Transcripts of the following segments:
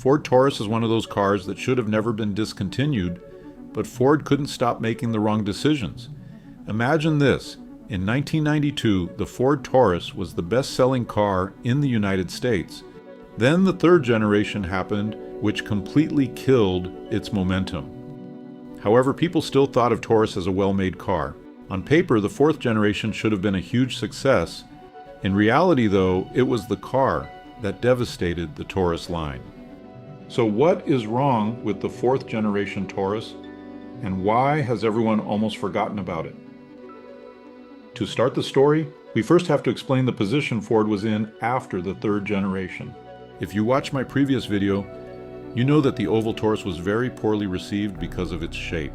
Ford Taurus is one of those cars that should have never been discontinued, but Ford couldn't stop making the wrong decisions. Imagine this. In 1992, the Ford Taurus was the best-selling car in the United States. Then the third generation happened, which completely killed its momentum. However, people still thought of Taurus as a well-made car. On paper, the fourth generation should have been a huge success. In reality, though, it was the car that devastated the Taurus line. So what is wrong with the fourth generation Taurus, and why has everyone almost forgotten about it? To start the story, we first have to explain the position Ford was in after the third generation. If you watched my previous video, you know that the oval Taurus was very poorly received because of its shape.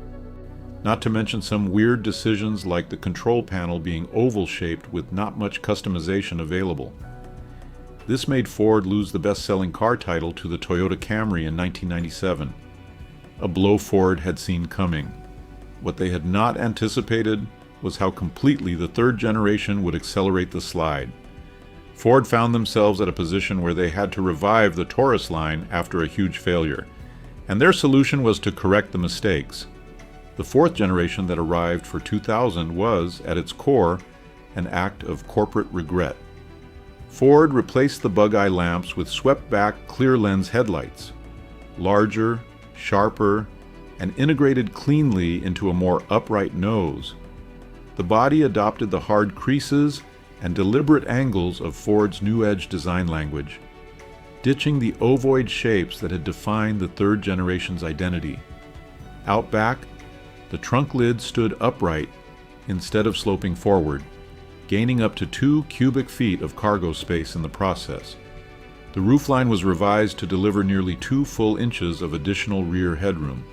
Not to mention some weird decisions like the control panel being oval-shaped with not much customization available. This made Ford lose the best-selling car title to the Toyota Camry in 1997. A blow Ford had seen coming. What they had not anticipated was how completely the third generation would accelerate the slide. Ford found themselves at a position where they had to revive the Taurus line after a huge failure, and their solution was to correct the mistakes. The fourth generation that arrived for 2000 was, at its core, an act of corporate regret. Ford replaced the bug-eye lamps with swept-back clear lens headlights, larger, sharper, and integrated cleanly into a more upright nose. The body adopted the hard creases and deliberate angles of Ford's New Edge design language, ditching the ovoid shapes that had defined the third generation's identity. Out back, the trunk lid stood upright instead of sloping forward, gaining up to 2 cubic feet of cargo space in the process. The roofline was revised to deliver nearly 2 full inches of additional rear headroom,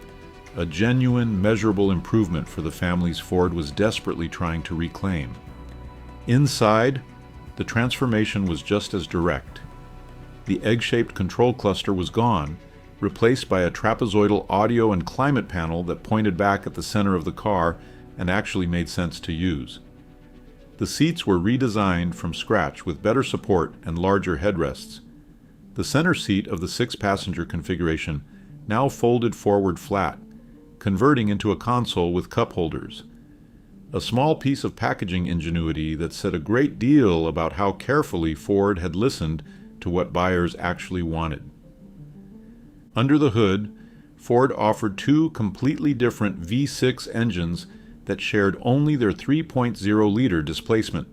a genuine, measurable improvement for the families Ford was desperately trying to reclaim. Inside, the transformation was just as direct. The egg-shaped control cluster was gone, replaced by a trapezoidal audio and climate panel that pointed back at the center of the car and actually made sense to use. The seats were redesigned from scratch with better support and larger headrests. The center seat of the 6-passenger configuration now folded forward flat, converting into a console with cup holders. A small piece of packaging ingenuity that said a great deal about how carefully Ford had listened to what buyers actually wanted. Under the hood, Ford offered 2 completely different V6 engines that shared only their 3.0-liter displacement.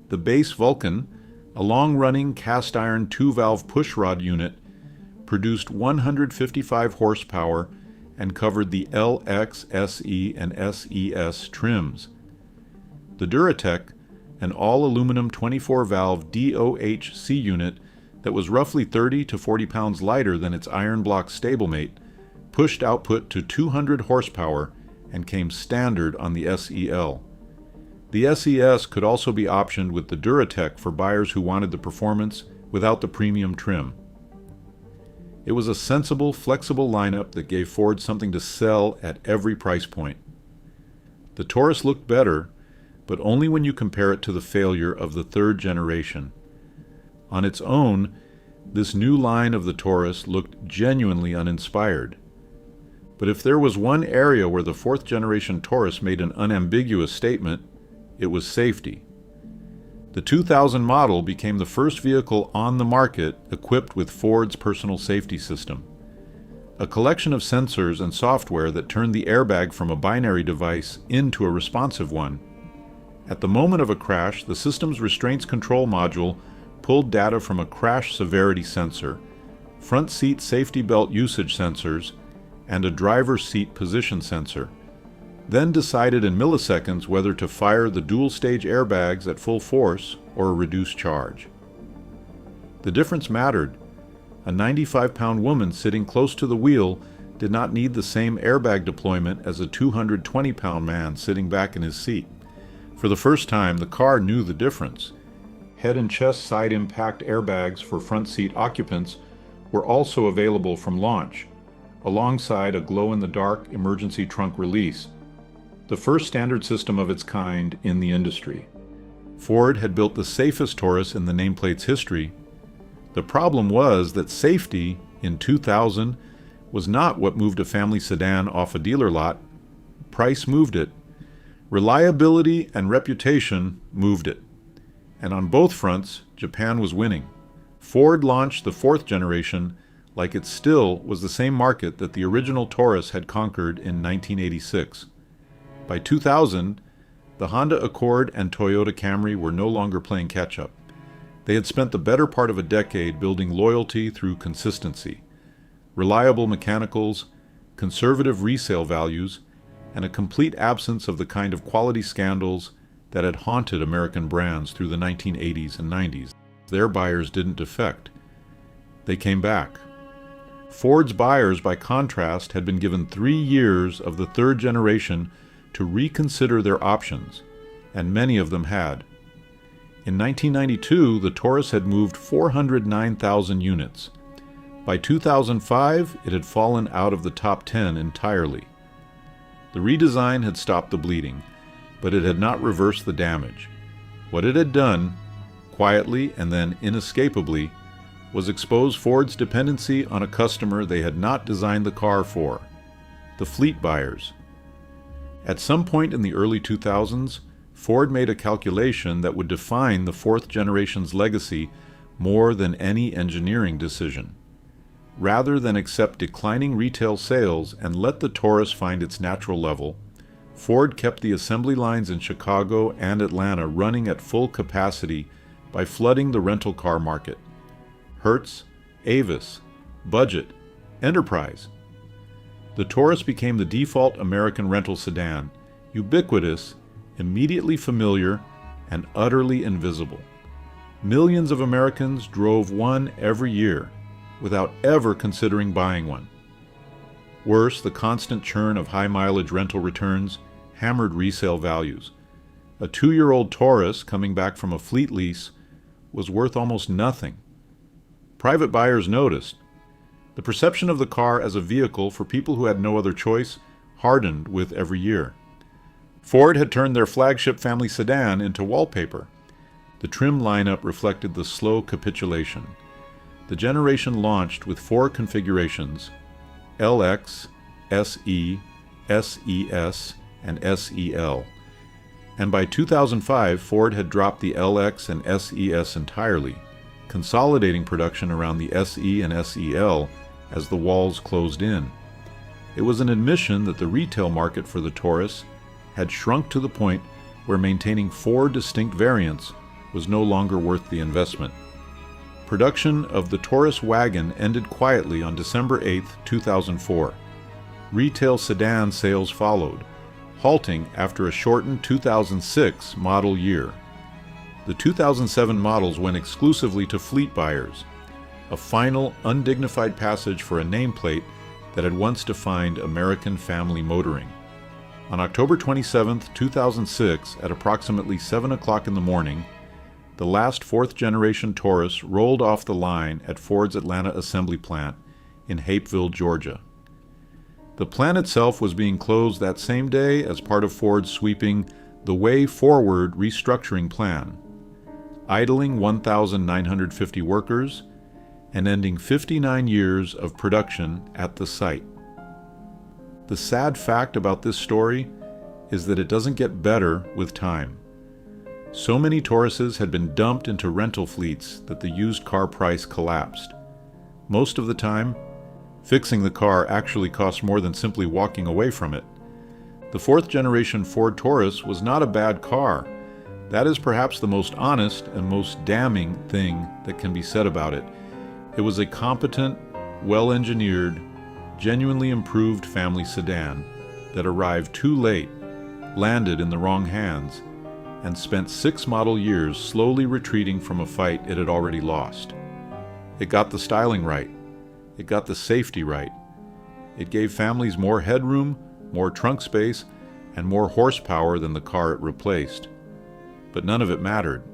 The base Vulcan, a long-running cast-iron 2-valve pushrod unit, produced 155 horsepower and covered the LX, SE, and SES trims. The Duratec, an all-aluminum 24-valve DOHC unit that was roughly 30 to 40 pounds lighter than its iron block stablemate, pushed output to 200 horsepower and came standard on the SEL. The SES could also be optioned with the Duratec for buyers who wanted the performance without the premium trim. It was a sensible, flexible lineup that gave Ford something to sell at every price point. The Taurus looked better, but only when you compare it to the failure of the third generation. On its own, this new line of the Taurus looked genuinely uninspired. But if there was one area where the fourth generation Taurus made an unambiguous statement, it was safety. The 2000 model became the first vehicle on the market equipped with Ford's personal safety system, a collection of sensors and software that turned the airbag from a binary device into a responsive one. At the moment of a crash, the system's restraints control module pulled data from a crash severity sensor, front seat safety belt usage sensors, and a driver's seat position sensor, then decided in milliseconds whether to fire the dual-stage airbags at full force or a reduced charge. The difference mattered. A 95-pound woman sitting close to the wheel did not need the same airbag deployment as a 220-pound man sitting back in his seat. For the first time, the car knew the difference. Head and chest side impact airbags for front seat occupants were also available from launch, alongside a glow-in-the-dark emergency trunk release, the first standard system of its kind in the industry. Ford had built the safest Taurus in the nameplate's history. The problem was that safety in 2000 was not what moved a family sedan off a dealer lot. Price moved it. Reliability and reputation moved it. And on both fronts, Japan was winning. Ford launched the fourth generation like it still was the same market that the original Taurus had conquered in 1986. By 2000, the Honda Accord and Toyota Camry were no longer playing catch-up. They had spent the better part of a decade building loyalty through consistency, reliable mechanicals, conservative resale values, and a complete absence of the kind of quality scandals that had haunted American brands through the 1980s and 90s. Their buyers didn't defect. They came back. Ford's buyers, by contrast, had been given 3 years of the third generation to reconsider their options, and many of them had. In 1992, the Taurus had moved 409,000 units. By 2005, it had fallen out of the top 10 entirely. The redesign had stopped the bleeding, but it had not reversed the damage. What it had done, quietly and then inescapably, was expose Ford's dependency on a customer they had not designed the car for, the fleet buyers. At some point in the early 2000s, Ford made a calculation that would define the fourth generation's legacy more than any engineering decision. Rather than accept declining retail sales and let the Taurus find its natural level, Ford kept the assembly lines in Chicago and Atlanta running at full capacity by flooding the rental car market. Hertz, Avis, Budget, Enterprise. The Taurus became the default American rental sedan, ubiquitous, immediately familiar, and utterly invisible. Millions of Americans drove one every year, without ever considering buying one. Worse, the constant churn of high-mileage rental returns hammered resale values. A 2-year-old Taurus coming back from a fleet lease was worth almost nothing. Private buyers noticed. The perception of the car as a vehicle for people who had no other choice hardened with every year. Ford had turned their flagship family sedan into wallpaper. The trim lineup reflected the slow capitulation. The generation launched with 4 configurations: LX, SE, SES, and SEL. And by 2005, Ford had dropped the LX and SES entirely, consolidating production around the SE and SEL as the walls closed in. It was an admission that the retail market for the Taurus had shrunk to the point where maintaining 4 distinct variants was no longer worth the investment. Production of the Taurus wagon ended quietly on December 8, 2004. Retail sedan sales followed, halting after a shortened 2006 model year. The 2007 models went exclusively to fleet buyers, a final, undignified passage for a nameplate that had once defined American family motoring. On October 27, 2006, at approximately 7 o'clock in the morning, the last fourth-generation Taurus rolled off the line at Ford's Atlanta assembly plant in Hapeville, Georgia. The plant itself was being closed that same day as part of Ford's sweeping The Way Forward restructuring plan, idling 1,950 workers and ending 59 years of production at the site. The sad fact about this story is that it doesn't get better with time. So many Tauruses had been dumped into rental fleets that the used car price collapsed. Most of the time, fixing the car actually cost more than simply walking away from it. The fourth-generation Ford Taurus was not a bad car. That is perhaps the most honest and most damning thing that can be said about it. It was a competent, well-engineered, genuinely improved family sedan that arrived too late, landed in the wrong hands, and spent 6 model years slowly retreating from a fight it had already lost. It got the styling right. It got the safety right. It gave families more headroom, more trunk space, and more horsepower than the car it replaced. But none of it mattered.